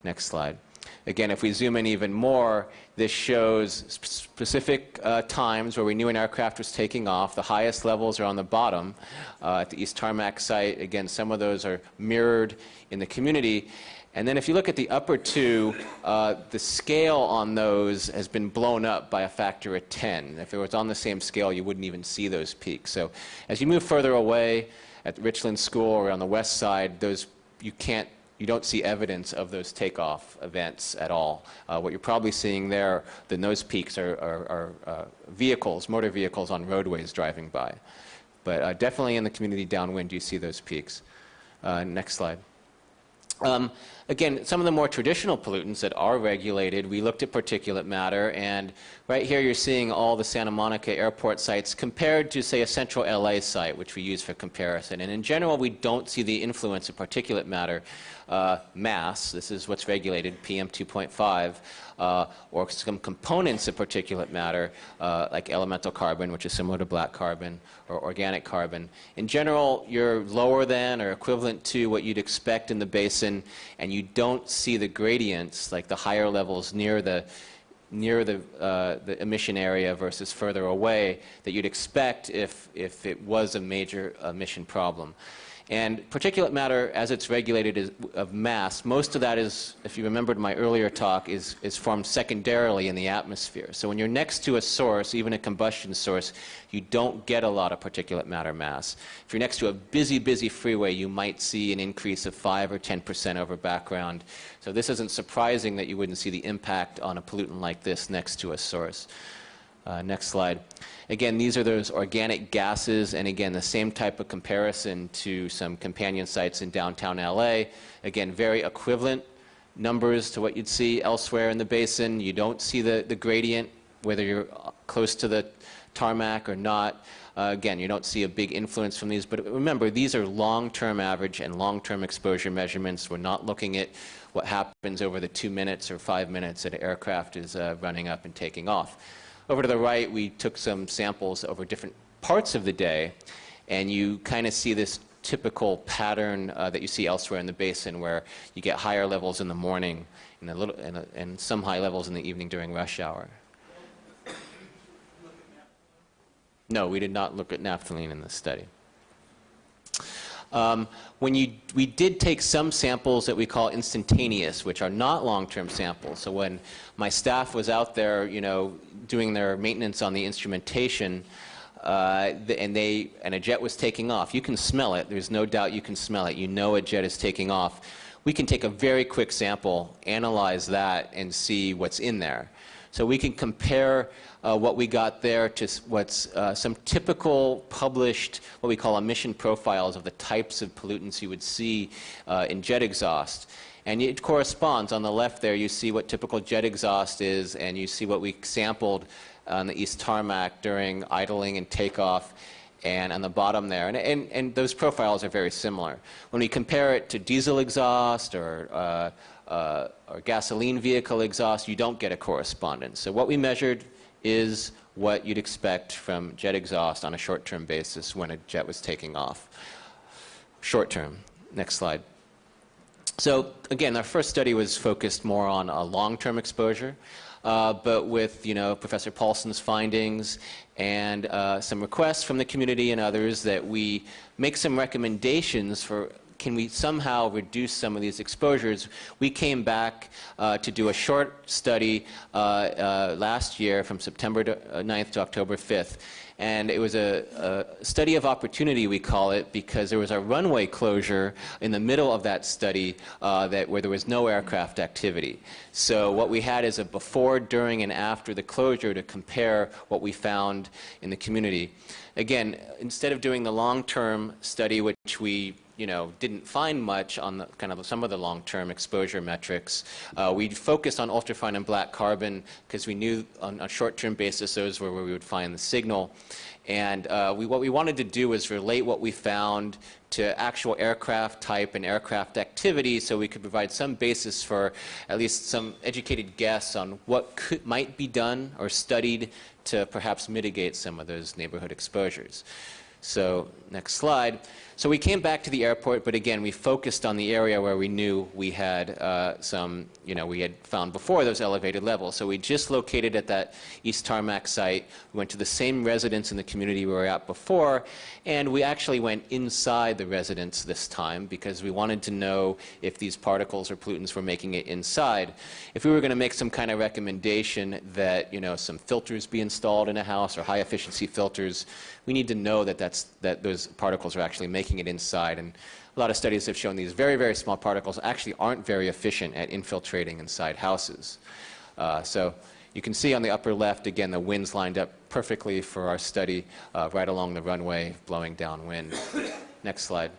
Next slide. Again, if we zoom in even more, this shows specific times where we knew an aircraft was taking off. The highest levels are on the bottom at the East Tarmac site. Again, some of those are mirrored in the community. And then if you look at the upper two, the scale on those has been blown up by a factor of 10. If it was on the same scale, you wouldn't even see those peaks. So as you move further away at Richland School or on the west side, those you don't see evidence of those takeoff events at all. What you're probably seeing there, those peaks are vehicles, motor vehicles on roadways driving by. But definitely in the community downwind, you see those peaks. Next slide. Again, some of the more traditional pollutants that are regulated, we looked at particulate matter, and right here you're seeing all the Santa Monica airport sites compared to, say, a central LA site, which we use for comparison. And in general, we don't see the influence of particulate matter mass, this is what's regulated, PM 2.5, or some components of particulate matter, like elemental carbon, which is similar to black carbon, or organic carbon. In general, you're lower than or equivalent to what you'd expect in the basin, and you don't see the gradients, like the higher levels near the emission area versus further away, that you'd expect if it was a major emission problem. And particulate matter, as it's regulated of mass, most of that is, if you remembered my earlier talk, is formed secondarily in the atmosphere. So when you're next to a source, even a combustion source, you don't get a lot of particulate matter mass. If you're next to a busy freeway, you might see an increase of 5 or 10% over background. So this isn't surprising that you wouldn't see the impact on a pollutant like this next to a source. Next slide. Again, these are those organic gases, and again, the same type of comparison to some companion sites in downtown LA. Again, very equivalent numbers to what you'd see elsewhere in the basin. You don't see the gradient, whether you're close to the tarmac or not. Again, you don't see a big influence from these, but remember, these are long-term average and long-term exposure measurements. We're not looking at what happens over the 2 minutes or 5 minutes that an aircraft is running up and taking off. Over to the right, we took some samples over different parts of the day, and you kind of see this typical pattern that you see elsewhere in the basin, where you get higher levels in the morning and some high levels in the evening during rush hour. No, we did not look at naphthalene in this study. We did take some samples that we call instantaneous, which are not long-term samples. So when my staff was out there, doing their maintenance on the instrumentation, and a jet was taking off, you can smell it. There's no doubt you can smell it. You know a jet is taking off. We can take a very quick sample, analyze that, and see what's in there. So we can compare what we got there to what's some typical published, what we call emission profiles of the types of pollutants you would see in jet exhaust. And it corresponds. On the left there, you see what typical jet exhaust is, and you see what we sampled on the East Tarmac during idling and takeoff, and on the bottom there. And those profiles are very similar. When we compare it to diesel exhaust or gasoline vehicle exhaust, you don't get a correspondence. So what we measured is what you'd expect from jet exhaust on a short-term basis when a jet was taking off. Short-term. Next slide. So again, our first study was focused more on a long-term exposure, but with Professor Paulson's findings and some requests from the community and others that we make some recommendations for can we somehow reduce some of these exposures. We came back to do a short study last year from September 9th to October 5th. And it was a study of opportunity, we call it, because there was a runway closure in the middle of that study where there was no aircraft activity. So what we had is a before, during, and after the closure to compare what we found in the community. Again, instead of doing the long-term study, which we didn't find much on the, some of the long-term exposure metrics. We focused on ultrafine and black carbon because we knew on a short-term basis those were where we would find the signal. And what we wanted to do was relate what we found to actual aircraft type and aircraft activity, so we could provide some basis for at least some educated guess on what might be done or studied to perhaps mitigate some of those neighborhood exposures. So next slide. So we came back to the airport, but again, we focused on the area where we knew we had we had found before those elevated levels. So we just located at that East Tarmac site. We went to the same residence in the community we were at before, and we actually went inside the residence this time because we wanted to know if these particles or pollutants were making it inside. If we were going to make some kind of recommendation that, some filters be installed in a house or high efficiency filters, we need to know that those particles are actually making it inside. And a lot of studies have shown these very, very small particles actually aren't very efficient at infiltrating inside houses. So you can see on the upper left, again, the winds lined up perfectly for our study right along the runway, blowing downwind. Next slide.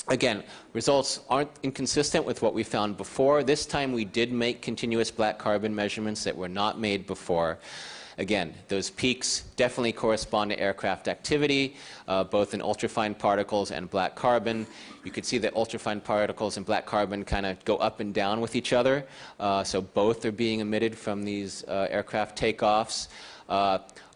Again, results aren't inconsistent with what we found before. This time we did make continuous black carbon measurements that were not made before. Again, those peaks definitely correspond to aircraft activity, both in ultrafine particles and black carbon. You can see that ultrafine particles and black carbon kind of go up and down with each other. So both are being emitted from these aircraft takeoffs.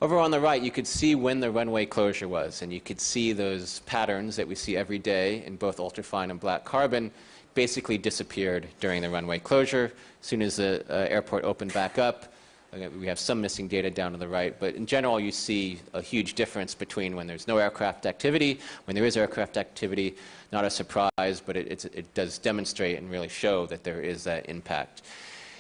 Over on the right, you could see when the runway closure was, and you could see those patterns that we see every day in both ultrafine and black carbon basically disappeared during the runway closure. As soon as the airport opened back up, we have some missing data down to the right, but in general, you see a huge difference between when there's no aircraft activity, when there is aircraft activity. Not a surprise, but it does demonstrate and really show that there is that impact.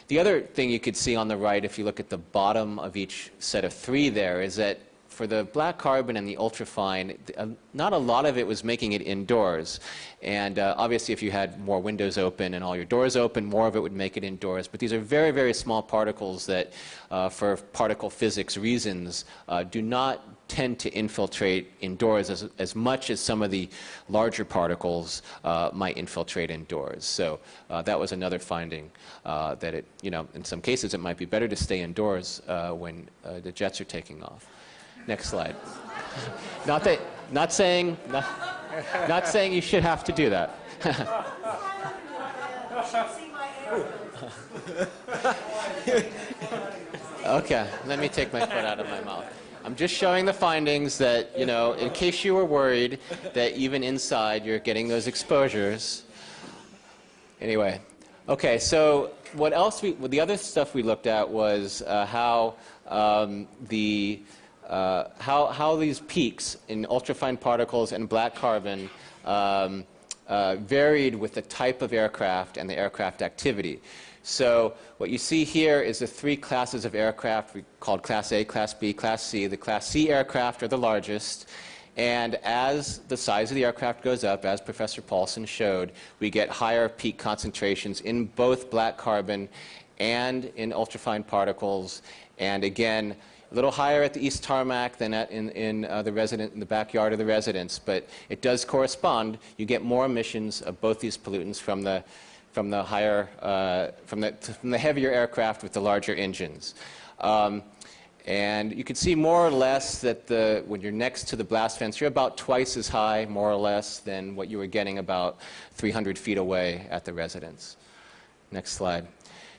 The other thing you could see on the right, if you look at the bottom of each set of three there, is that for the black carbon and the ultrafine, not a lot of it was making it indoors. And obviously, if you had more windows open and all your doors open, more of it would make it indoors. But these are very, very small particles that, for particle physics reasons, do not tend to infiltrate indoors as much as some of the larger particles might infiltrate indoors. So that was another finding that in some cases it might be better to stay indoors when the jets are taking off. Next slide. Not saying you should have to do that. Okay, let me take my foot out of my mouth. I'm just showing the findings that, in case you were worried that even inside you're getting those exposures. Anyway, okay, so what else the other stuff we looked at was how these peaks in ultrafine particles and black carbon varied with the type of aircraft and the aircraft activity. So what you see here is the three classes of aircraft called Class A, Class B, Class C. The Class C aircraft are the largest. And as the size of the aircraft goes up, as Professor Paulson showed, we get higher peak concentrations in both black carbon and in ultrafine particles. And again, a little higher at the East Tarmac than in the backyard of the residence, but it does correspond. You get more emissions of both these pollutants from the heavier aircraft with the larger engines. And you can see more or less that when you're next to the blast fence, you're about twice as high, more or less, than what you were getting about 300 feet away at the residence. Next slide.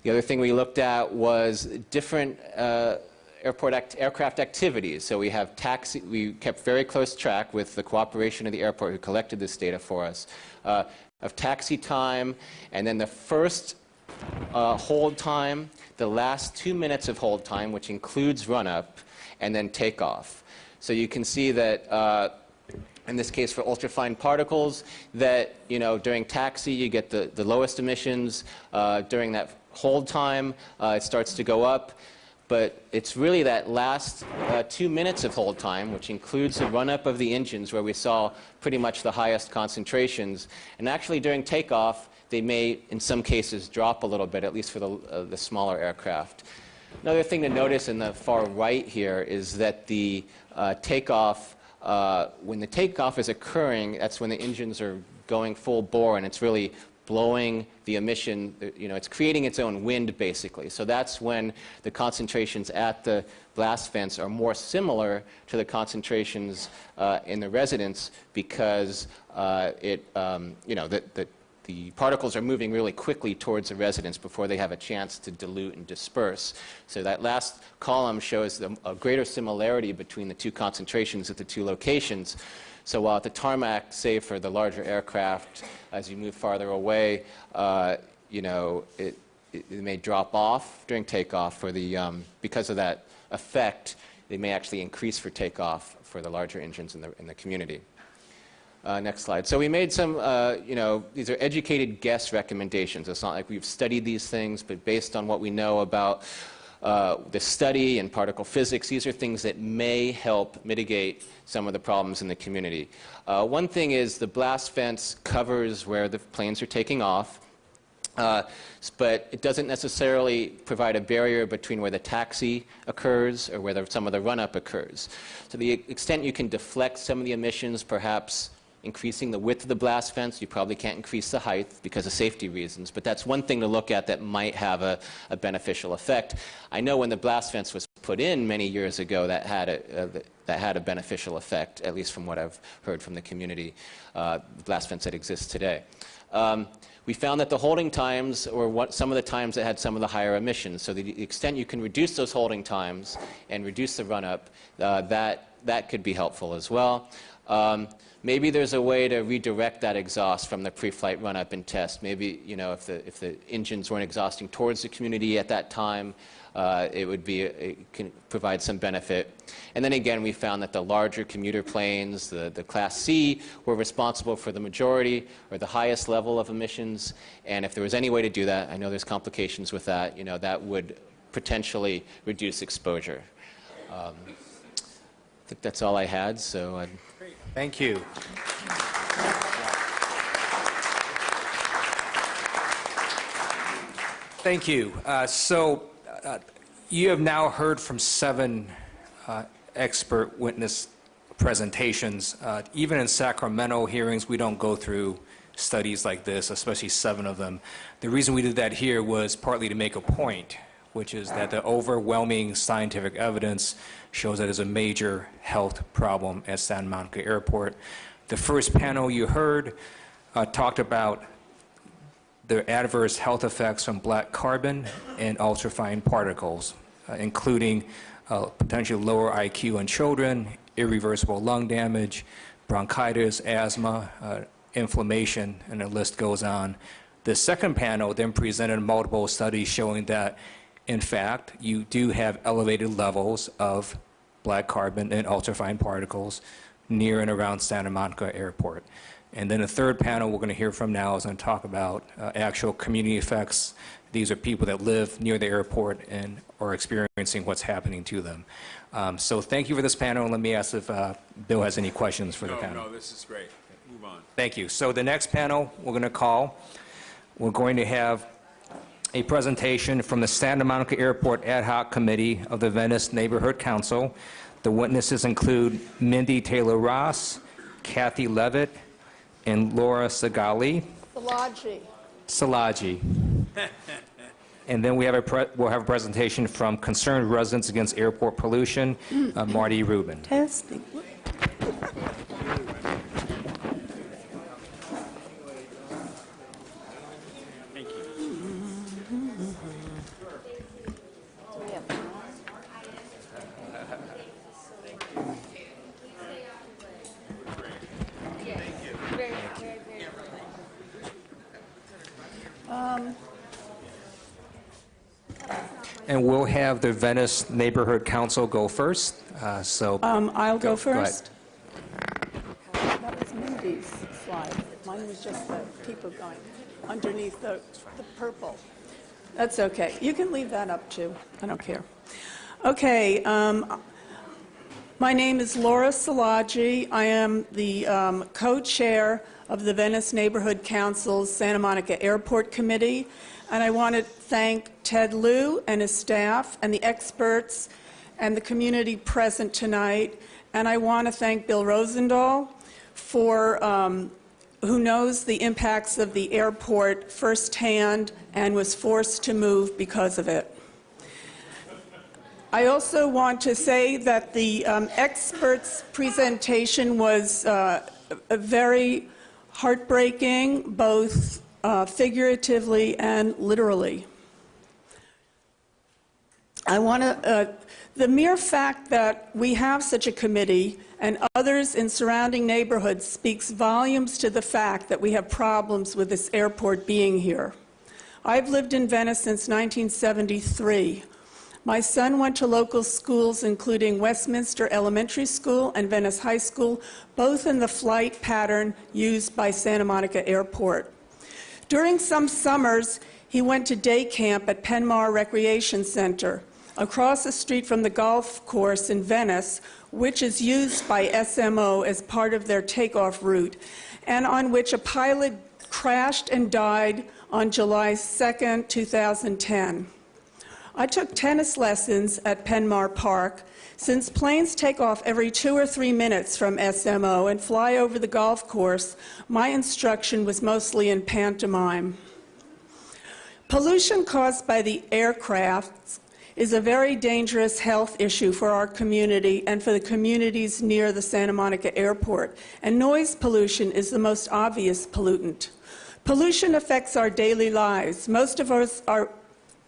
The other thing we looked at was different aircraft activities. So we kept very close track with the cooperation of the airport who collected this data for us, of taxi time, and then the first hold time, the last 2 minutes of hold time, which includes run-up, and then takeoff. So you can see that in this case for ultrafine particles, that during taxi you get the lowest emissions. During that hold time, it starts to go up. But it's really that last 2 minutes of hold time, which includes the run-up of the engines, where we saw pretty much the highest concentrations. And actually, during takeoff, they may, in some cases, drop a little bit, at least for the smaller aircraft. Another thing to notice in the far right here is that the takeoff, when the takeoff is occurring, that's when the engines are going full bore, and it's really blowing the emission, it's creating its own wind, basically. So that's when the concentrations at the blast fence are more similar to the concentrations in the residence, because the the particles are moving really quickly towards the residents before they have a chance to dilute and disperse. So that last column shows a greater similarity between the two concentrations at the two locations. So while at the tarmac, say for the larger aircraft, as you move farther away, you know, it may drop off during takeoff for the, because of that effect, they may actually increase for takeoff for the larger engines in the community. Next slide. So we made some, you know, these are educated guess recommendations. It's not like we've studied these things, but based on what we know about the study and particle physics, these are things that may help mitigate some of the problems in the community. One thing is the blast fence covers where the planes are taking off, but it doesn't necessarily provide a barrier between where the taxi occurs or where some of the run-up occurs. To the extent you can deflect some of the emissions, perhaps increasing the width of the blast fence, you probably can't increase the height because of safety reasons, but that's one thing to look at that might have a beneficial effect. I know when the blast fence was put in many years ago, that had a beneficial effect, at least from what I've heard from the community, the blast fence that exists today. We found that the holding times were some of the times that had some of the higher emissions. So the extent you can reduce those holding times and reduce the run-up, that could be helpful as well. Maybe there's a way to redirect that exhaust from the pre-flight run-up and test. Maybe, you know, if the engines weren't exhausting towards the community at that time, it can provide some benefit. And then again, we found that the larger commuter planes, the Class C, were responsible for the majority or the highest level of emissions. And if there was any way to do that, I know there's complications with that, you know, that would potentially reduce exposure. I think that's all I had, so I'd... Thank you. Thank you. You have now heard from 7 expert witness presentations. Even in Sacramento hearings, we don't go through studies like this, especially 7 of them. The reason we did that here was partly to make a point, which is that the overwhelming scientific evidence shows that there's a major health problem at Santa Monica Airport. The first panel you heard talked about the adverse health effects from black carbon and ultrafine particles, including potentially lower IQ in children, irreversible lung damage, bronchitis, asthma, inflammation, and the list goes on. The second panel then presented multiple studies showing that, in fact, you do have elevated levels of black carbon and ultrafine particles near and around Santa Monica Airport. And then the third panel we're going to hear from now is going to talk about actual community effects. These are people that live near the airport and are experiencing what's happening to them. So thank you for this panel. Let me ask if Bill has any questions for the panel. No, this is great. Move on. Thank you. So the next panel we're going to call, we're going to have a presentation from the Santa Monica Airport Ad Hoc Committee of the Venice Neighborhood Council. The witnesses include Mindy Taylor-Ross, Kathy Levitt, and Laura Sagali. Salaji. And then we'll have a presentation from Concerned Residents Against Airport Pollution, Marty Rubin. Testing. And we'll have the Venice Neighborhood Council go first. I'll go first. That was Mindy's slide. Mine was just the people going underneath the purple. That's okay. You can leave that up too. I don't care. Okay. My name is Laura Salaji. I am the co-chair of the Venice Neighborhood Council's Santa Monica Airport Committee. And I want to thank Ted Liu and his staff and the experts and the community present tonight. And I want to thank Bill Rosendahl for who knows the impacts of the airport firsthand and was forced to move because of it. I also want to say that the experts' presentation was very heartbreaking, both figuratively and literally. The mere fact that we have such a committee and others in surrounding neighborhoods speaks volumes to the fact that we have problems with this airport being here. I've lived in Venice since 1973. My son went to local schools, including Westminster Elementary School and Venice High School, both in the flight pattern used by Santa Monica Airport. During some summers, he went to day camp at Penmar Recreation Center, across the street from the golf course in Venice, which is used by SMO as part of their takeoff route, and on which a pilot crashed and died on July 2, 2010. I took tennis lessons at Penmar Park. Since planes take off every 2 or 3 minutes from SMO and fly over the golf course, my instruction was mostly in pantomime. Pollution caused by the aircraft is a very dangerous health issue for our community and for the communities near the Santa Monica Airport, and noise pollution is the most obvious pollutant. Pollution affects our daily lives.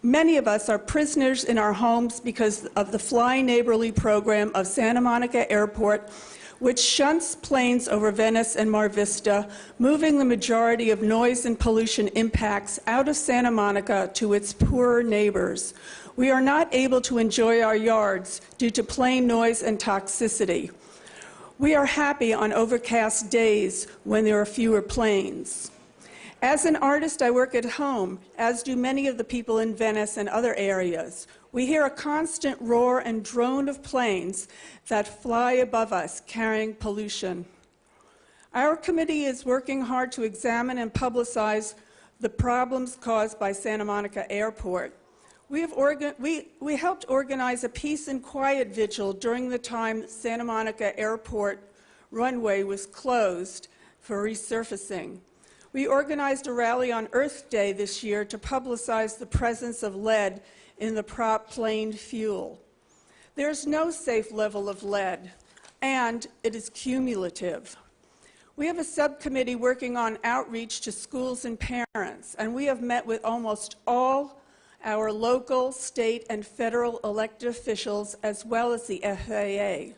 Many of us are prisoners in our homes because of the Fly Neighborly program of Santa Monica Airport, which shunts planes over Venice and Mar Vista, moving the majority of noise and pollution impacts out of Santa Monica to its poorer neighbors. We are not able to enjoy our yards due to plane noise and toxicity. We are happy on overcast days when there are fewer planes. As an artist, I work at home, as do many of the people in Venice and other areas. We hear a constant roar and drone of planes that fly above us, carrying pollution. Our committee is working hard to examine and publicize the problems caused by Santa Monica Airport. We helped organize a peace and quiet vigil during the time Santa Monica Airport runway was closed for resurfacing. We organized a rally on Earth Day this year to publicize the presence of lead in the prop plane fuel. There's no safe level of lead, and it is cumulative. We have a subcommittee working on outreach to schools and parents, and we have met with almost all our local, state, and federal elected officials, as well as the FAA.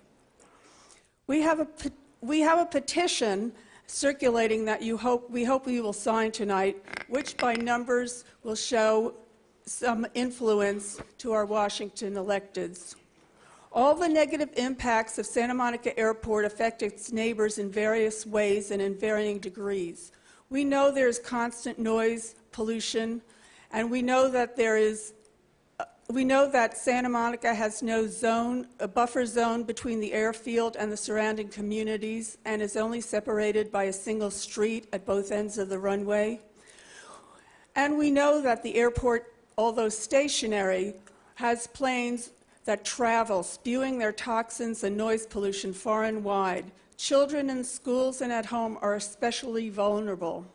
We have a petition circulating that we hope you will sign tonight, which by numbers will show some influence to our Washington electeds. All the negative impacts of Santa Monica Airport affect its neighbors in various ways and in varying degrees. We know there's constant noise pollution, and we know that Santa Monica has a buffer zone between the airfield and the surrounding communities and is only separated by a single street at both ends of the runway. And we know that the airport, although stationary, has planes that travel, spewing their toxins and noise pollution far and wide. Children in schools and at home are especially vulnerable.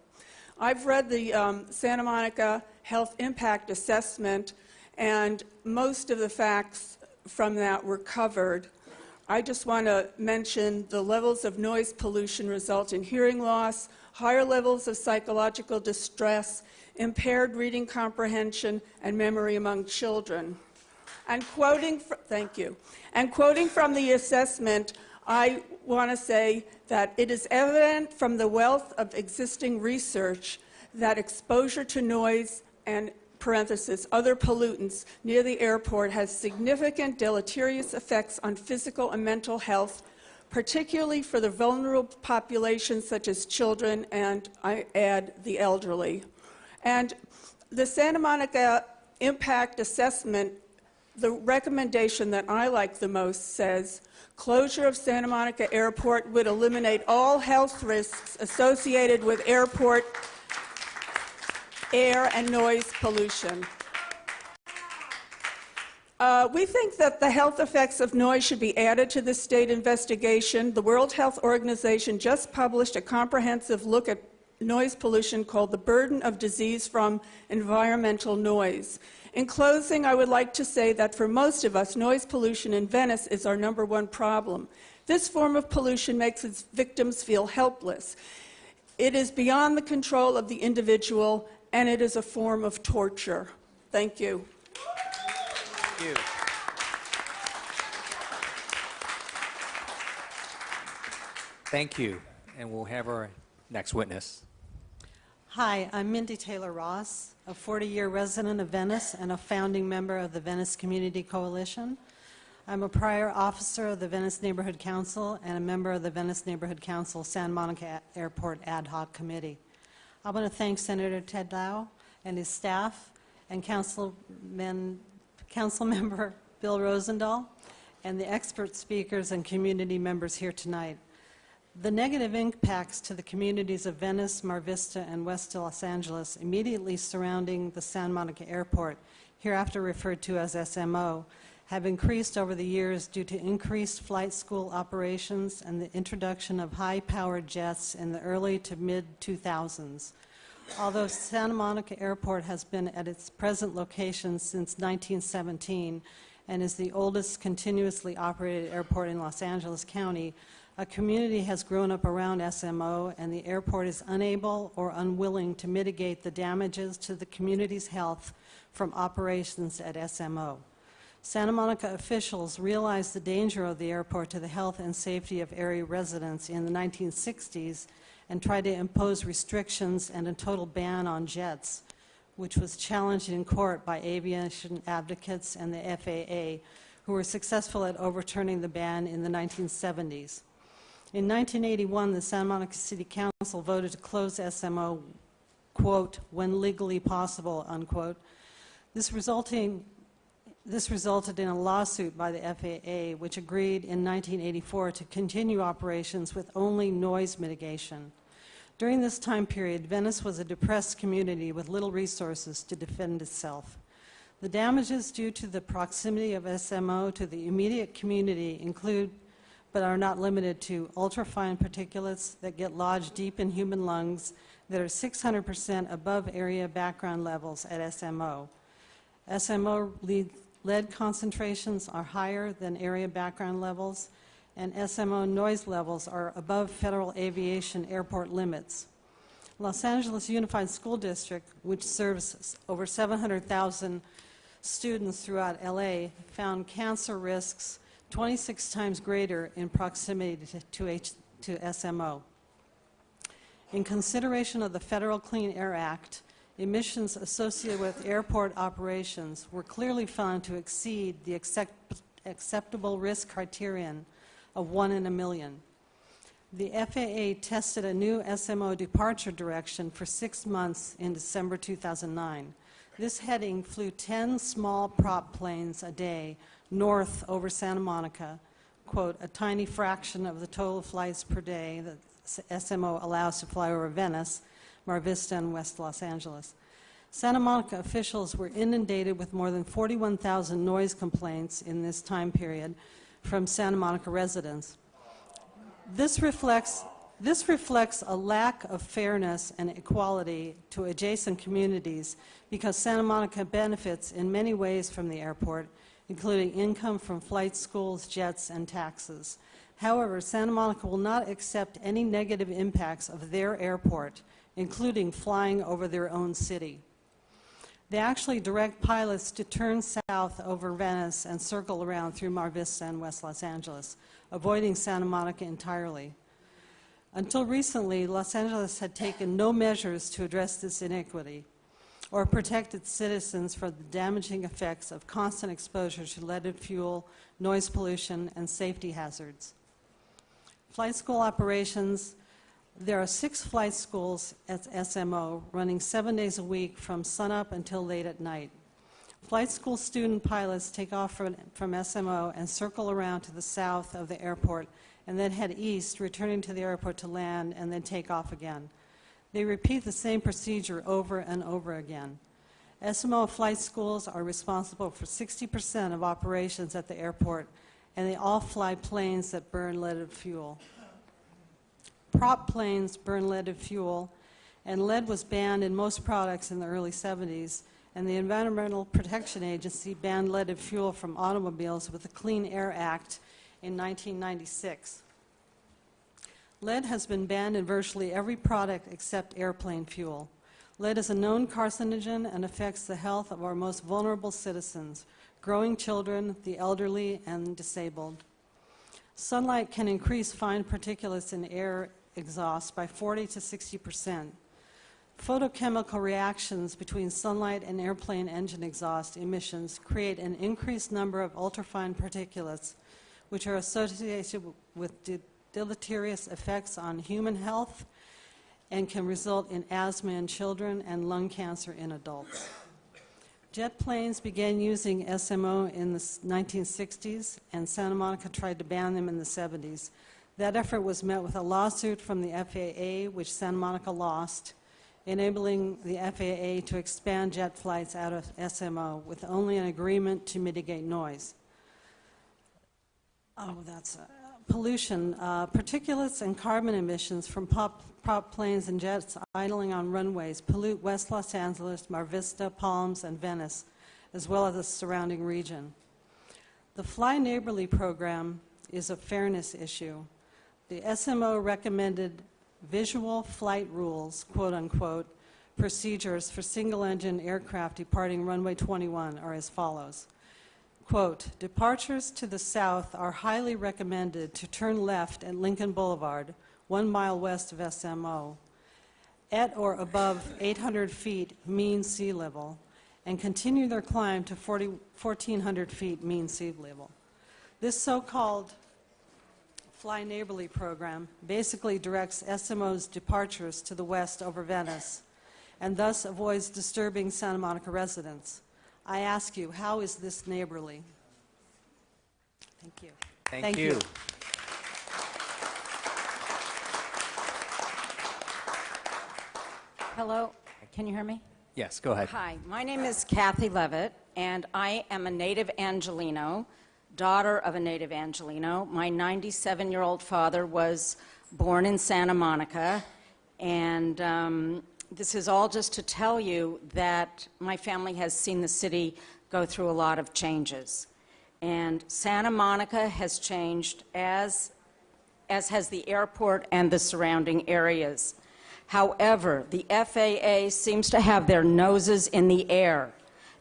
I've read the Santa Monica Health Impact Assessment, and most of the facts from that were covered. I just want to mention the levels of noise pollution result in hearing loss, higher levels of psychological distress, impaired reading comprehension, and memory among children. And quoting from the assessment, I want to say that it is evident from the wealth of existing research that exposure to noise and other pollutants near the airport has significant deleterious effects on physical and mental health, particularly for the vulnerable populations such as children and, I add, the elderly. And the Santa Monica Impact Assessment, the recommendation that I like the most says, closure of Santa Monica Airport would eliminate all health risks associated with airport air and noise pollution. We think that the health effects of noise should be added to the state investigation. The World Health Organization just published a comprehensive look at noise pollution called The Burden of Disease from Environmental Noise. In closing, I would like to say that for most of us, noise pollution in Venice is our #1 problem. This form of pollution makes its victims feel helpless. It is beyond the control of the individual, and it is a form of torture. Thank you. Thank you. Thank you. And we'll have our next witness. Hi, I'm Mindy Taylor Ross, a 40-year resident of Venice and a founding member of the Venice Community Coalition. I'm a prior officer of the Venice Neighborhood Council and a member of the Venice Neighborhood Council Santa Monica Airport Ad Hoc Committee. I want to thank Senator Ted Lieu and his staff and Council Member Bill Rosendahl and the expert speakers and community members here tonight. The negative impacts to the communities of Venice, Mar Vista, and West Los Angeles immediately surrounding the Santa Monica Airport, hereafter referred to as SMO, have increased over the years due to increased flight school operations and the introduction of high-powered jets in the early to mid-2000s. Although Santa Monica Airport has been at its present location since 1917 and is the oldest continuously operated airport in Los Angeles County, a community has grown up around SMO, and the airport is unable or unwilling to mitigate the damages to the community's health from operations at SMO. Santa Monica officials realized the danger of the airport to the health and safety of area residents in the 1960s and tried to impose restrictions and a total ban on jets, which was challenged in court by aviation advocates and the FAA, who were successful at overturning the ban in the 1970s. In 1981, the Santa Monica City Council voted to close SMO, quote, when legally possible, unquote. This resulted in a lawsuit by the FAA, which agreed in 1984 to continue operations with only noise mitigation. During this time period, Venice was a depressed community with little resources to defend itself. The damages due to the proximity of SMO to the immediate community include, but are not limited to, ultrafine particulates that get lodged deep in human lungs that are 600% above area background levels at SMO. SMO lead concentrations are higher than area background levels, and SMO noise levels are above Federal Aviation airport limits. Los Angeles Unified School District, which serves over 700,000 students throughout LA, found cancer risks 26 times greater in proximity to SMO. In consideration of the Federal Clean Air Act, emissions associated with airport operations were clearly found to exceed the acceptable risk criterion of 1 in a million. The FAA tested a new SMO departure direction for 6 months in December 2009. This heading flew 10 small prop planes a day north over Santa Monica, quote, a tiny fraction of the total flights per day that SMO allows to fly over Venice, Mar Vista, and West Los Angeles. Santa Monica officials were inundated with more than 41,000 noise complaints in this time period from Santa Monica residents. This reflects a lack of fairness and equality to adjacent communities because Santa Monica benefits in many ways from the airport, including income from flight schools, jets, and taxes. However, Santa Monica will not accept any negative impacts of their airport, including flying over their own city. They actually direct pilots to turn south over Venice and circle around through Mar Vista and West Los Angeles, avoiding Santa Monica entirely. Until recently, Los Angeles had taken no measures to address this inequity or protect its citizens from the damaging effects of constant exposure to leaded fuel, noise pollution, and safety hazards. Flight school operations. There are 6 flight schools at SMO running 7 days a week from sunup until late at night. Flight school student pilots take off from SMO and circle around to the south of the airport and then head east, returning to the airport to land and then take off again. They repeat the same procedure over and over again. SMO flight schools are responsible for 60% of operations at the airport, and they all fly planes that burn leaded fuel. Prop planes burn leaded fuel, and lead was banned in most products in the early 70s, and the Environmental Protection Agency banned leaded fuel from automobiles with the Clean Air Act in 1996. Lead has been banned in virtually every product except airplane fuel. Lead is a known carcinogen and affects the health of our most vulnerable citizens, growing children, the elderly, and disabled. Sunlight can increase fine particulates in air exhaust by 40 to 60%. Photochemical reactions between sunlight and airplane engine exhaust emissions create an increased number of ultrafine particulates, which are associated with deleterious effects on human health and can result in asthma in children and lung cancer in adults. Jet planes began using SMO in the 1960s, and Santa Monica tried to ban them in the 70s. That effort was met with a lawsuit from the FAA, which Santa Monica lost, enabling the FAA to expand jet flights out of SMO with only an agreement to mitigate noise. Pollution. Particulates and carbon emissions from prop planes and jets idling on runways pollute West Los Angeles, Mar Vista, Palms, and Venice, as well as the surrounding region. The Fly Neighborly program is a fairness issue. The SMO recommended visual flight rules, quote unquote, procedures for single-engine aircraft departing runway 21 are as follows. Quote, departures to the south are highly recommended to turn left at Lincoln Boulevard, 1 mile west of SMO, at or above 800 feet mean sea level, and continue their climb to 1,400 feet mean sea level. This so-called Fly Neighborly program basically directs SMO's departures to the west over Venice, and thus avoids disturbing Santa Monica residents. I ask you, how is this neighborly? Thank you. Thank you. Hello, can you hear me? Yes, go ahead. Hi, my name is Kathy Levitt, and I am a native Angelino, daughter of a native Angelino. My 97-year-old father was born in Santa Monica, and this is all just to tell you that my family has seen the city go through a lot of changes. And Santa Monica has changed as has the airport and the surrounding areas. However, the FAA seems to have their noses in the air.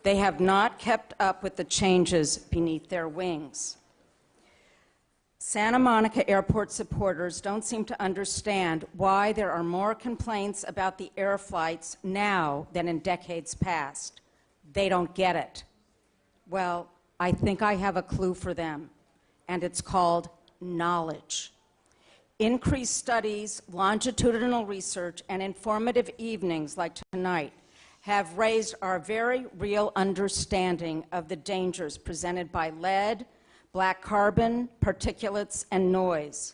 They have not kept up with the changes beneath their wings. Santa Monica Airport supporters don't seem to understand why there are more complaints about the air flights now than in decades past. They don't get it. Well, I think I have a clue for them, and it's called knowledge. Increased studies, longitudinal research, and informative evenings like tonight have raised our very real understanding of the dangers presented by lead, black carbon, particulates, and noise.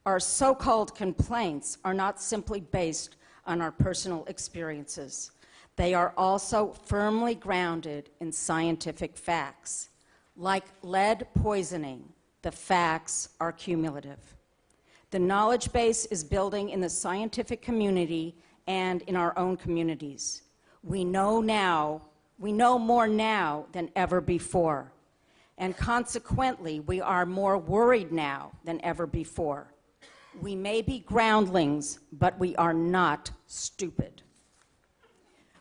Our so-called complaints are not simply based on our personal experiences. They are also firmly grounded in scientific facts. Like lead poisoning, the facts are cumulative. The knowledge base is building in the scientific community and in our own communities. We know more now than ever before. And consequently, we are more worried now than ever before. We may be groundlings, but we are not stupid.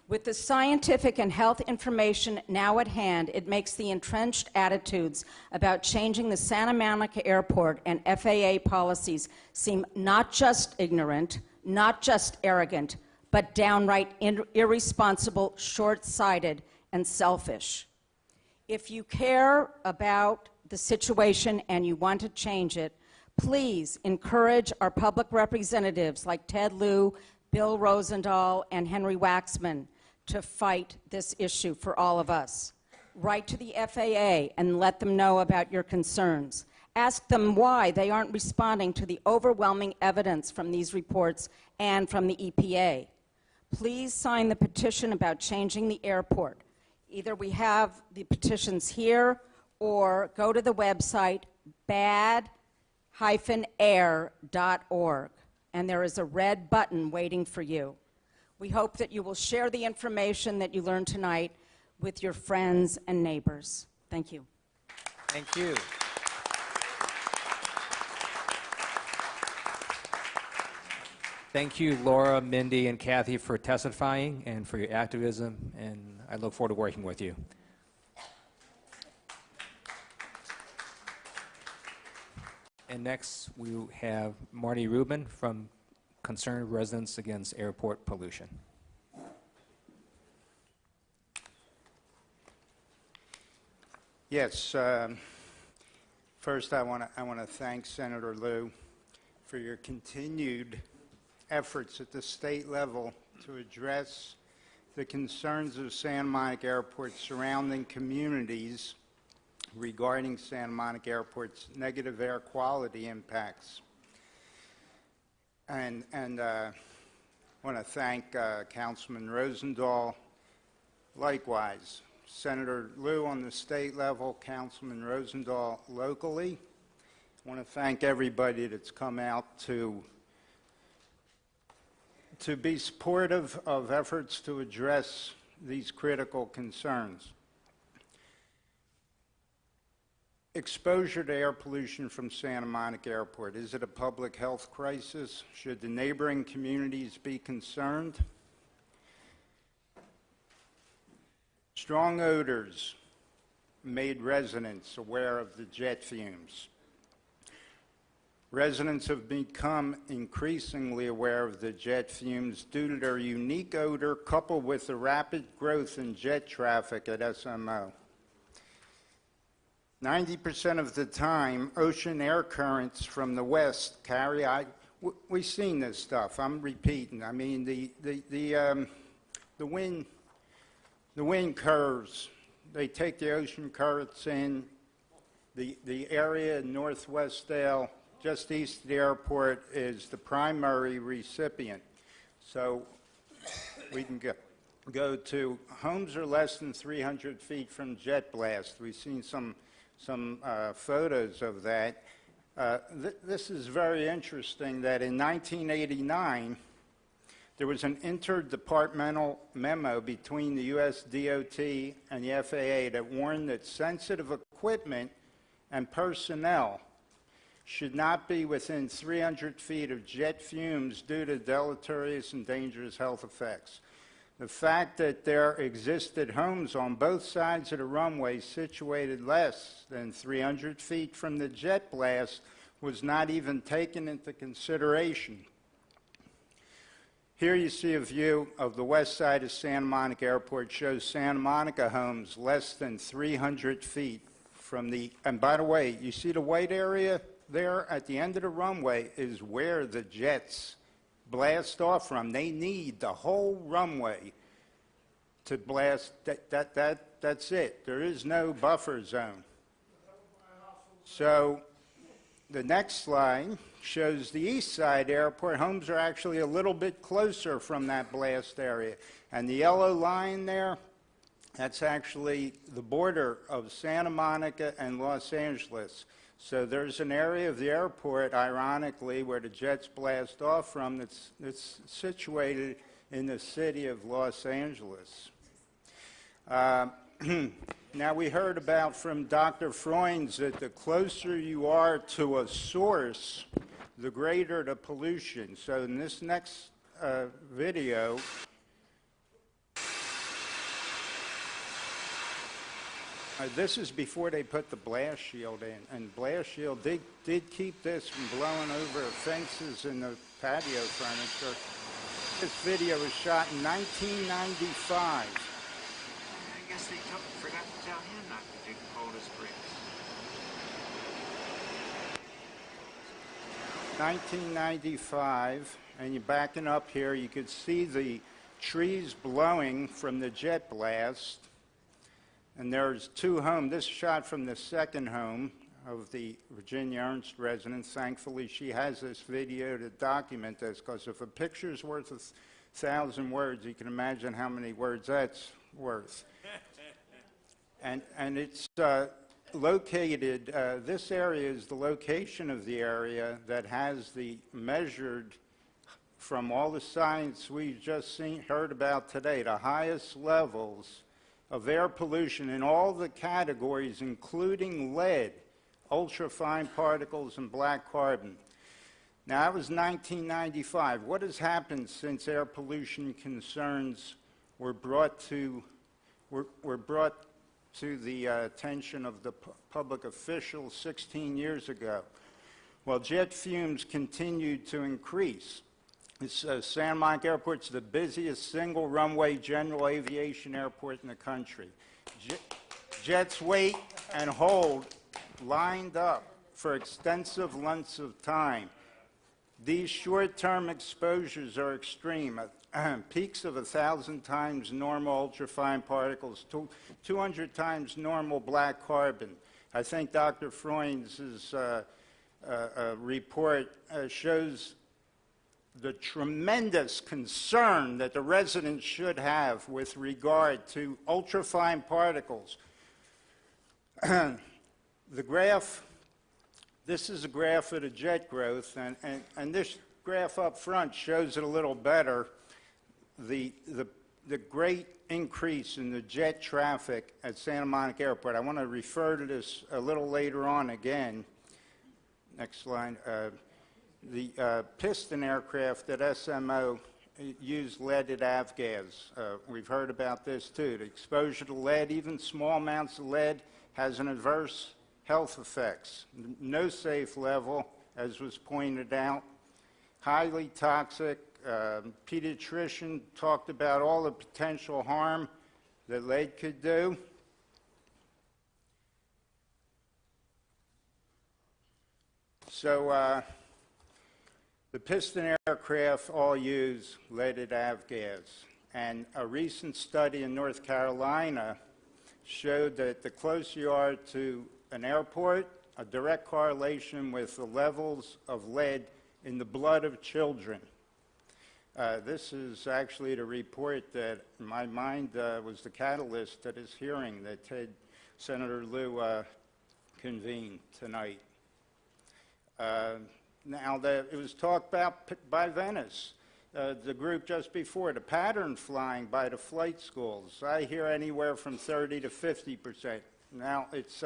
With the scientific and health information now at hand, it makes the entrenched attitudes about changing the Santa Monica Airport and FAA policies seem not just ignorant, not just arrogant, but downright irresponsible, short-sighted, and selfish. If you care about the situation and you want to change it, please encourage our public representatives like Ted Lieu, Bill Rosendahl, and Henry Waxman to fight this issue for all of us. Write to the FAA and let them know about your concerns. Ask them why they aren't responding to the overwhelming evidence from these reports and from the EPA. Please sign the petition about changing the airport. Either we have the petitions here or go to the website bad-air.org, and there is a red button waiting for you. We hope that you will share the information that you learned tonight with your friends and neighbors. Thank you. Thank you. Thank you, Laura, Mindy, and Kathy, for testifying and for your activism, and I look forward to working with you. And next, we have Marty Rubin from Concerned Residents Against Airport Pollution. Yes. First, I want to thank Senator Liu for your continued efforts at the state level to address the concerns of Santa Monica Airport's surrounding communities regarding Santa Monica Airport's negative air quality impacts. And I want to thank Councilman Rosendahl. Likewise, Senator Liu on the state level, Councilman Rosendahl locally. I want to thank everybody that's come out to be supportive of efforts to address these critical concerns. Exposure to air pollution from Santa Monica Airport. Is it a public health crisis? Should the neighboring communities be concerned? Strong odors made residents aware of the jet fumes. Residents have become increasingly aware of the jet fumes due to their unique odor coupled with the rapid growth in jet traffic at SMO. 90% of the time, ocean air currents from the west carry, we've seen this stuff, I'm repeating. I mean, the wind curves, they take the ocean currents in, the area in Northwest Dale, just east of the airport, is the primary recipient. So we can go to homes are less than 300 feet from jet blast. We've seen some photos of that. This is very interesting that in 1989, there was an interdepartmental memo between the U.S. DOT and the FAA that warned that sensitive equipment and personnel should not be within 300 feet of jet fumes due to deleterious and dangerous health effects. The fact that there existed homes on both sides of the runway situated less than 300 feet from the jet blast was not even taken into consideration. Here you see a view of the west side of Santa Monica Airport. Shows Santa Monica homes less than 300 feet from the, and by the way, you see the white area there at the end of the runway is where the jets blast off from. They need the whole runway to blast. That's it. There is no buffer zone. So the next slide shows the east side airport. Homes are actually a little bit closer from that blast area. And the yellow line there, that's actually the border of Santa Monica and Los Angeles. So there's an area of the airport, ironically, where the jets blast off from that's situated in the city of Los Angeles. Now, we heard about from Dr. Freunds that the closer you are to a source, the greater the pollution. So in this next video, this is before they put the blast shield in, and blast shield did keep this from blowing over fences and the patio furniture. This video was shot in 1995. I guess they forgot to tell him not to dig Coldest bricks. 1995, and you're backing up here, you could see the trees blowing from the jet blast. And there's two homes. This is shot from the second home of the Virginia Ernst resident. Thankfully, she has this video to document this, because if a picture's worth 1,000 words, you can imagine how many words that's worth. And it's located, this area is the location of the area that has the measured, from all the science we've just heard about today, the highest levels of air pollution in all the categories, including lead, ultrafine particles, and black carbon. Now, that was 1995. What has happened since air pollution concerns were brought to the attention of the public officials 16 years ago? Well, jet fumes continued to increase. Santa Monica Airport's the busiest single runway general aviation airport in the country. Jets wait and hold lined up for extensive lengths of time. These short-term exposures are extreme. Peaks of 1,000 times normal ultrafine particles, 200 times normal black carbon. I think Dr. Freund's report shows the tremendous concern that the residents should have with regard to ultrafine particles. The graph, this is a graph of the jet growth, and this graph up front shows it a little better. The great increase in the jet traffic at Santa Monica Airport. I want to refer to this a little later on again. Next slide. The piston aircraft at SMO use leaded avgas. We've heard about this too. The exposure to lead, even small amounts of lead, has an adverse health effects. No safe level, as was pointed out. Highly toxic. Pediatrician talked about all the potential harm that lead could do. So the piston aircraft all use leaded avgas, and a recent study in North Carolina showed that the closer you are to an airport, a direct correlation with the levels of lead in the blood of children. This is actually the report that, in my mind, was the catalyst to this hearing that Senator Liu convened tonight. Now, it was talked about by Venice, the group just before, the pattern flying by the flight schools. I hear anywhere from 30 to 50%. Now, it's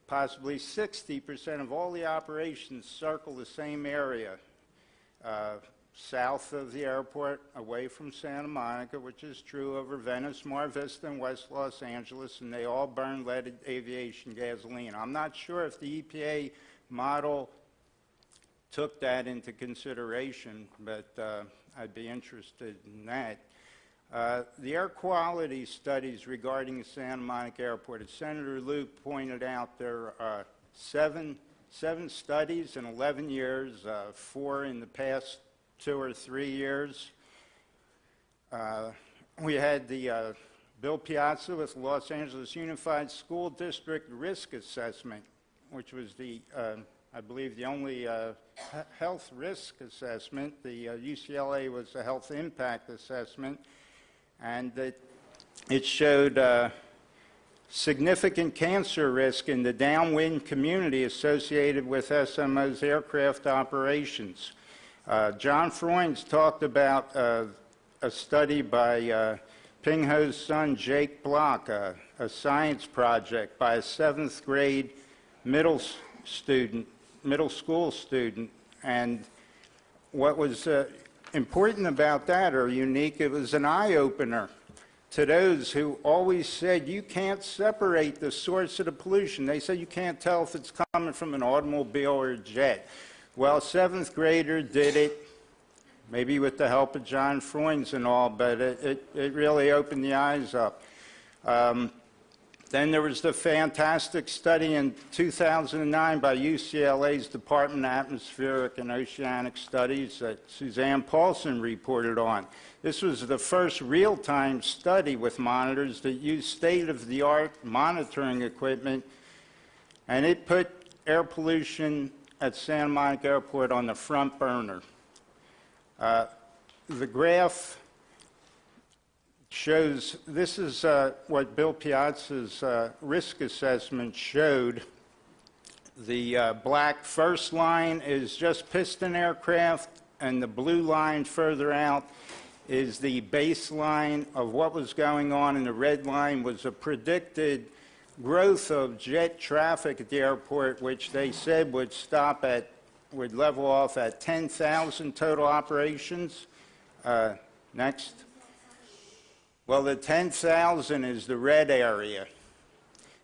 possibly 60% of all the operations circle the same area. South of the airport, away from Santa Monica, which is true over Venice, Mar Vista, and West Los Angeles, and they all burn leaded aviation gasoline. I'm not sure if the EPA model took that into consideration, but I'd be interested in that. The air quality studies regarding Santa Monica Airport, as Senator Liu pointed out, there are seven studies in 11 years, 4 in the past 2 or 3 years. We had the Bill Piazza with Los Angeles Unified School District Risk Assessment, which was the, I believe, the only health risk assessment. The UCLA was a health impact assessment, and it showed significant cancer risk in the downwind community associated with SMO's aircraft operations. John Freund's talked about a study by Ping Ho's son, Jake Block, a science project by a 7th grade middle school student. And what was important about that, or unique, it was an eye-opener to those who always said you can't separate the source of the pollution. They said you can't tell if it's coming from an automobile or a jet. Well, a 7th grader did it, maybe with the help of John Freund's and all, but it really opened the eyes up. Then there was the fantastic study in 2009 by UCLA's Department of Atmospheric and Oceanic Studies that Suzanne Paulson reported on. This was the first real-time study with monitors that used state-of-the-art monitoring equipment, and it put air pollution at Santa Monica Airport on the front burner. The graph shows, this is what Bill Piazza's risk assessment showed. The black first line is just piston aircraft, and the blue line further out is the baseline of what was going on, and the red line was a predicted growth of jet traffic at the airport, which they said would stop at would level off at 10,000 total operations. Next. Well, the 10,000 is the red area.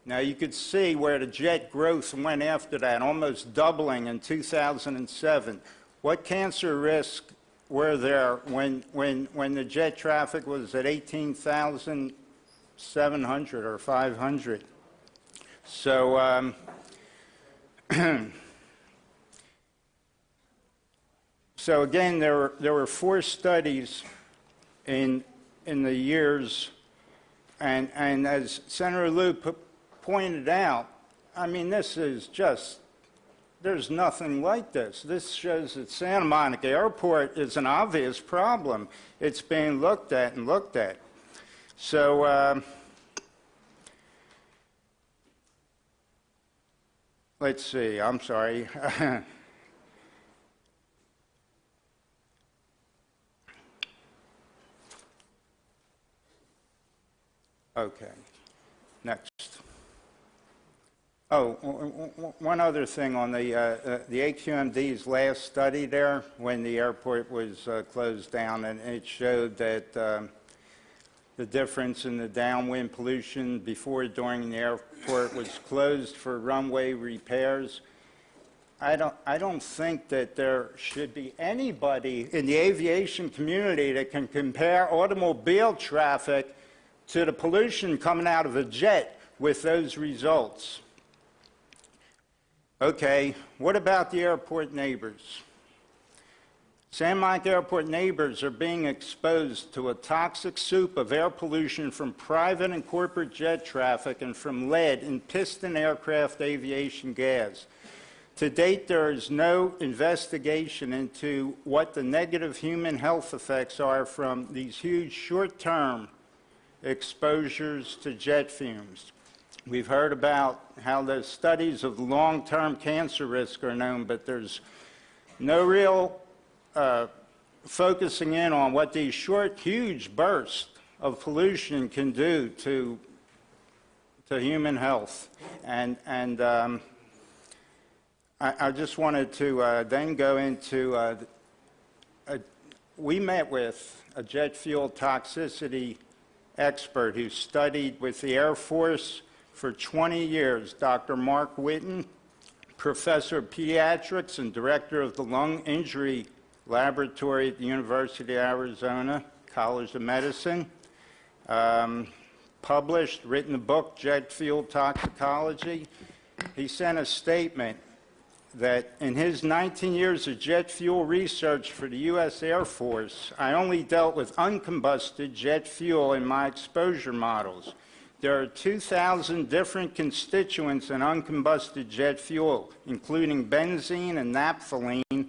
Now, you could see where the jet growth went after that, almost doubling in 2007. What cancer risks were there when the jet traffic was at 18,700 or 500? So, so again, there were 4 studies in the years, and as Senator Liu pointed out, I mean, this is just, there's nothing like this. This shows that Santa Monica Airport is an obvious problem. It's being looked at and looked at. So let's see, I'm sorry. Okay, next. Oh, one other thing on the AQMD's last study there, when the airport was closed down, and it showed that the difference in the downwind pollution before and during the airport was closed for runway repairs. I don't think that there should be anybody in the aviation community that can compare automobile traffic to the pollution coming out of a jet with those results. Okay, what about the airport neighbors? Santa Monica Airport neighbors are being exposed to a toxic soup of air pollution from private and corporate jet traffic and from lead in piston aircraft aviation gas. To date, there is no investigation into what the negative human health effects are from these huge short-term exposures to jet fumes. We've heard about how the studies of long-term cancer risk are known, but there's no real focusing in on what these short, huge bursts of pollution can do to human health. And I just wanted to then go into, we met with a jet fuel toxicity expert who studied with the Air Force for 20 years, Dr. Mark Whitten, professor of pediatrics and director of the Lung Injury Laboratory at the University of Arizona College of Medicine. Published, written a book, Jet Fuel Toxicology. He sent a statement that in his 19 years of jet fuel research for the U.S. Air Force, I only dealt with uncombusted jet fuel in my exposure models. There are 2,000 different constituents in uncombusted jet fuel, including benzene and naphthalene,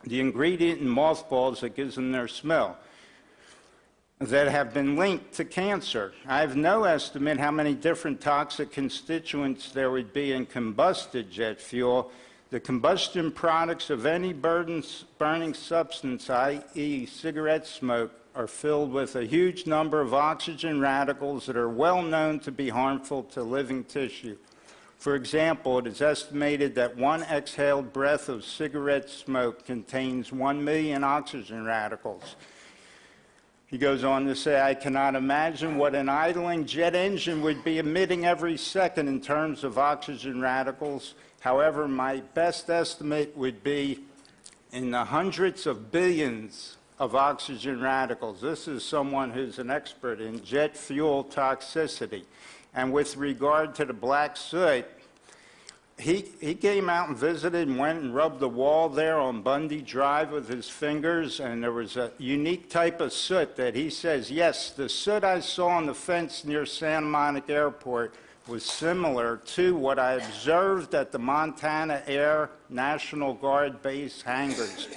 the ingredient in mothballs that gives them their smell, that have been linked to cancer. I have no estimate how many different toxic constituents there would be in combusted jet fuel. The combustion products of any burning substance, i.e. cigarette smoke, are filled with a huge number of oxygen radicals that are well known to be harmful to living tissue. For example, it is estimated that one exhaled breath of cigarette smoke contains 1 million oxygen radicals. He goes on to say, I cannot imagine what an idling jet engine would be emitting every second in terms of oxygen radicals. However, my best estimate would be in the hundreds of billions of oxygen radicals. This is someone who's an expert in jet fuel toxicity. And with regard to the black soot, he came out and visited and went and rubbed the wall there on Bundy Drive with his fingers, and there was a unique type of soot that he says, yes, the soot I saw on the fence near Santa Monica Airport was similar to what I observed at the Montana Air National Guard base hangars.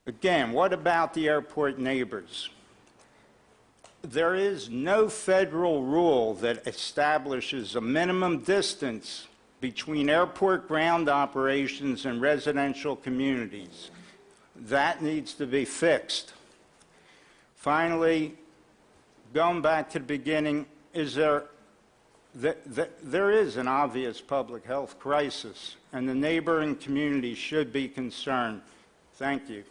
Again, what about the airport neighbors? There is no federal rule that establishes a minimum distance between airport ground operations and residential communities. That needs to be fixed. Finally, going back to the beginning, is there There is an obvious public health crisis, and the neighboring community should be concerned. Thank you.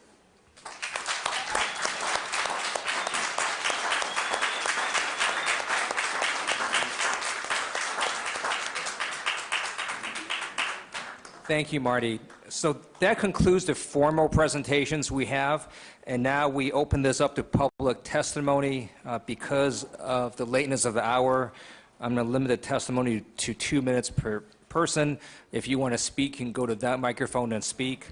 Thank you, Marty. So that concludes the formal presentations we have, and now we open this up to public testimony. Because of the lateness of the hour, I'm going to limit the testimony to 2 minutes per person. If you want to speak, you can go to that microphone and speak.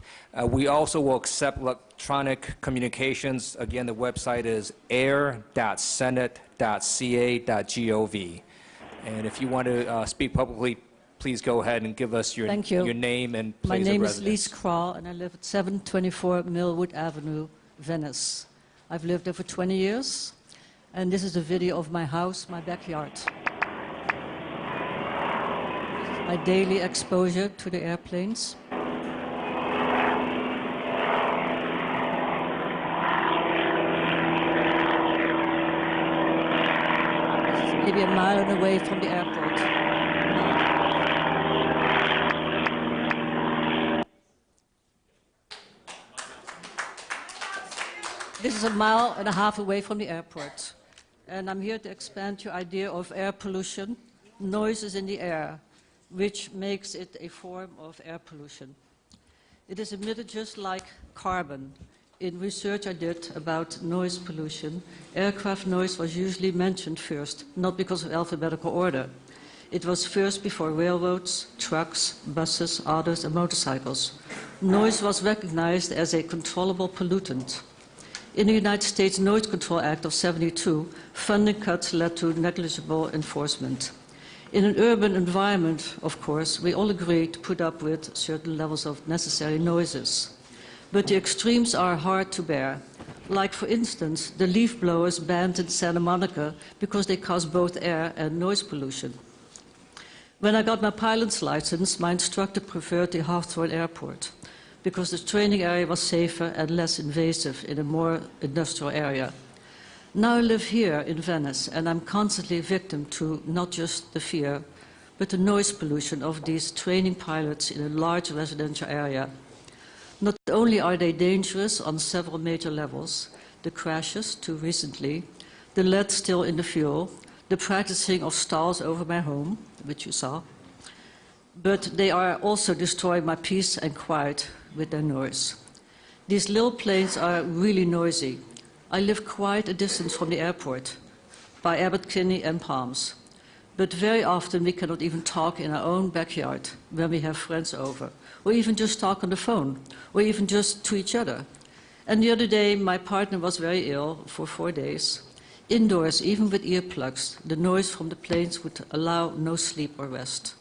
We also will accept electronic communications. Again, the website is air.senate.ca.gov. And if you want to speak publicly, please go ahead and give us your name and place My name of is residence. Lise Kral, and I live at 724 Millwood Avenue, Venice. I've lived there for 20 years, and this is a video of my house, my backyard. My daily exposure to the airplanes. This is maybe a mile away from the airport. This is a mile and a half away from the airport. And I'm here to expand your idea of air pollution. Noise is in the air, which makes it a form of air pollution. It is emitted just like carbon. In research I did about noise pollution, aircraft noise was usually mentioned first, not because of alphabetical order. It was first before railroads, trucks, buses, autos, and motorcycles. Noise was recognized as a controllable pollutant. In the United States Noise Control Act of '72, funding cuts led to negligible enforcement. In an urban environment, of course, we all agree to put up with certain levels of necessary noises. But the extremes are hard to bear. Like, for instance, the leaf blowers banned in Santa Monica because they cause both air and noise pollution. When I got my pilot's license, my instructor preferred the Hawthorne Airport because the training area was safer and less invasive in a more industrial area. Now I live here in Venice, and I'm constantly a victim to not just the fear, but the noise pollution of these training pilots in a large residential area. Not only are they dangerous on several major levels, the crashes too recently, the lead still in the fuel, the practicing of stalls over my home, which you saw, but they are also destroying my peace and quiet with their noise. These little planes are really noisy. I live quite a distance from the airport, by Abbot Kinney and Palms. But very often we cannot even talk in our own backyard when we have friends over, or even just talk on the phone, or even just to each other. And the other day, my partner was very ill for 4 days. Indoors, even with earplugs, the noise from the planes would allow no sleep or rest.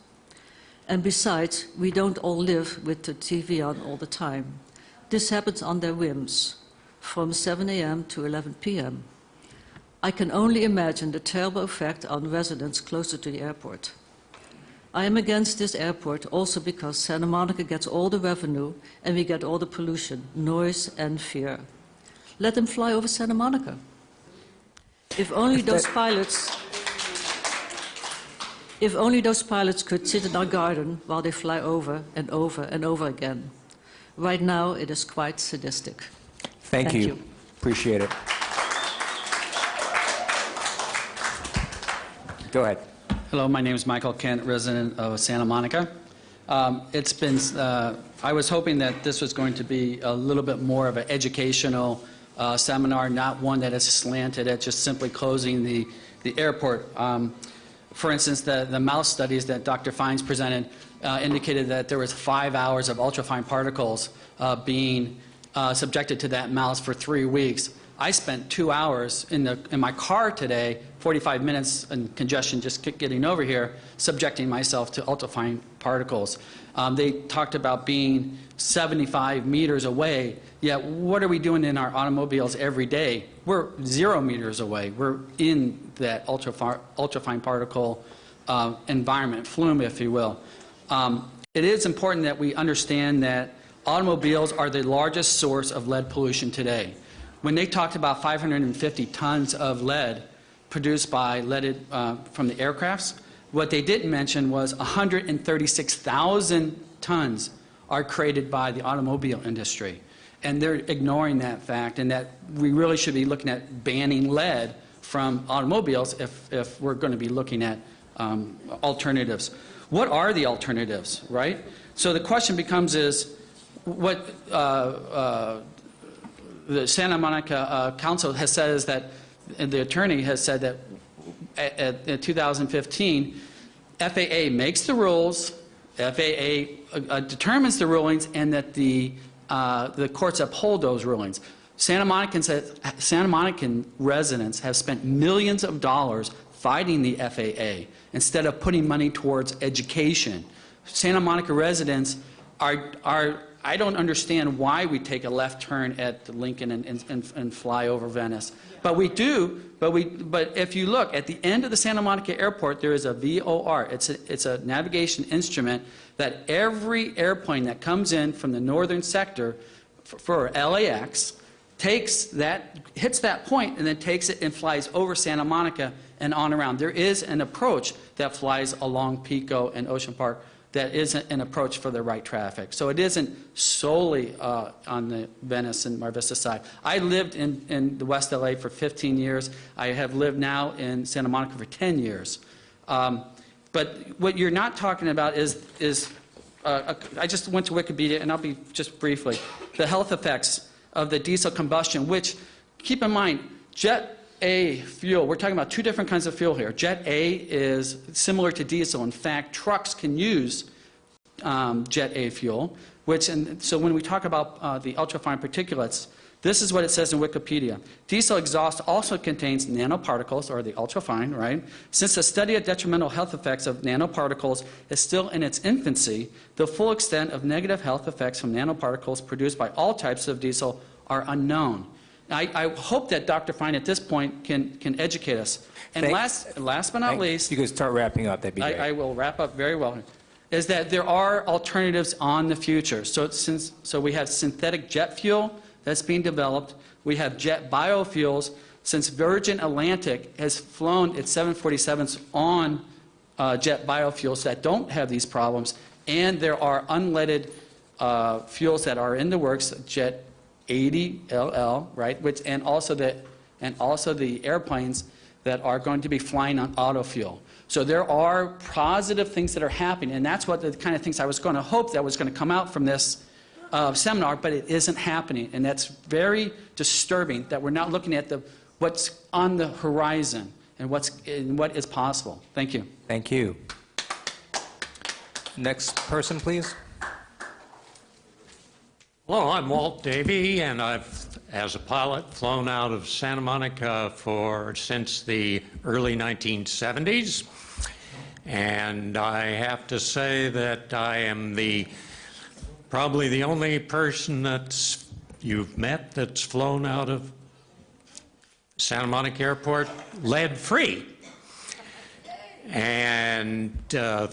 And besides, we don't all live with the TV on all the time. This happens on their whims, from 7 a.m. to 11 p.m. I can only imagine the terrible effect on residents closer to the airport. I am against this airport also because Santa Monica gets all the revenue and we get all the pollution, noise and fear. Let them fly over Santa Monica. If only those pilots could sit in our garden while they fly over and over and over again. Right now, it is quite sadistic. Thank you. Appreciate it. Go ahead. Hello, my name is Michael Kent, resident of Santa Monica. I was hoping that this was going to be a little bit more of an educational seminar, not one that is slanted at just simply closing the airport. For instance, the mouse studies that Dr. Fines presented indicated that there was 5 hours of ultrafine particles being subjected to that mouse for 3 weeks. I spent 2 hours in my car today, 45 minutes in congestion just getting over here, subjecting myself to ultrafine particles. They talked about being 75 meters away, yet what are we doing in our automobiles every day? We're 0 meters away. We're in that ultrafine particle environment, flume, if you will. It is important that we understand that automobiles are the largest source of lead pollution today. When they talked about 550 tons of lead produced by from the aircrafts, What they didn't mention was 136,000 tons are created by the automobile industry. And they're ignoring that fact, and that we really should be looking at banning lead from automobiles if we're going to be looking at alternatives. What are the alternatives, right? So the question becomes is, what the Santa Monica Council has said is that, and the attorney has said that in 2015, FAA makes the rules, FAA determines the rulings, and that the courts uphold those rulings. Santa Monican residents have spent millions of dollars fighting the FAA instead of putting money towards education. Santa Monica residents I don't understand why we take a left turn at Lincoln and fly over Venice. But we do, but if you look at the end of the Santa Monica airport, there is a VOR. It's a navigation instrument that every airplane that comes in from the northern sector for LAX hits that point and then takes it and flies over Santa Monica and on around. There is an approach that flies along Pico and Ocean Park that isn't an approach for the right traffic. So it isn't solely on the Venice and Mar Vista side. I lived in the West LA for 15 years. I have lived now in Santa Monica for 10 years. But what you're not talking about is I just went to Wikipedia, and I'll be just briefly, the health effects of the diesel combustion, which, keep in mind, Jet A fuel, we're talking about two different kinds of fuel here. Jet A is similar to diesel. In fact, trucks can use Jet A fuel, so when we talk about the ultrafine particulates, this is what it says in Wikipedia. Diesel exhaust also contains nanoparticles, or the ultrafine, right? Since the study of detrimental health effects of nanoparticles is still in its infancy, the full extent of negative health effects from nanoparticles produced by all types of diesel are unknown. I hope that Dr. Fine at this point can educate us. And last but not least, you can start wrapping up. That'd be great. I will wrap up very well. Is that there are alternatives on the future. So we have synthetic jet fuel that's being developed. We have jet biofuels. Since Virgin Atlantic has flown its 747s on jet biofuels that don't have these problems, and there are unleaded fuels that are in the works, Jet 80 LL, right? And also the airplanes that are going to be flying on auto fuel. So there are positive things that are happening, and that's what the kind of things I was going to hope that was going to come out from this seminar, but it isn't happening, and that's very disturbing that we're not looking at what's on the horizon and what is possible. Thank you. Thank you. Next person, please. Hello, I'm Walt Davey, and I've, as a pilot, flown out of Santa Monica since the early 1970s. And I have to say that I am probably the only person you've met that's flown out of Santa Monica Airport lead-free. And the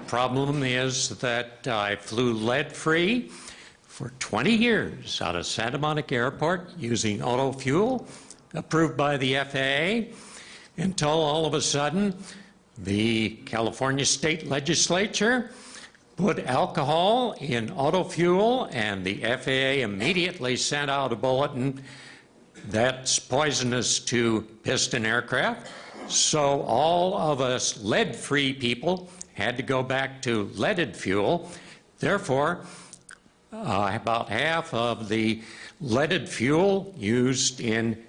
problem is that I flew lead-free for 20 years out of Santa Monica Airport using auto fuel approved by the FAA until all of a sudden the California State Legislature put alcohol in auto fuel, and the FAA immediately sent out a bulletin that's poisonous to piston aircraft. So all of us lead-free people had to go back to leaded fuel. Therefore, about half of the leaded fuel used in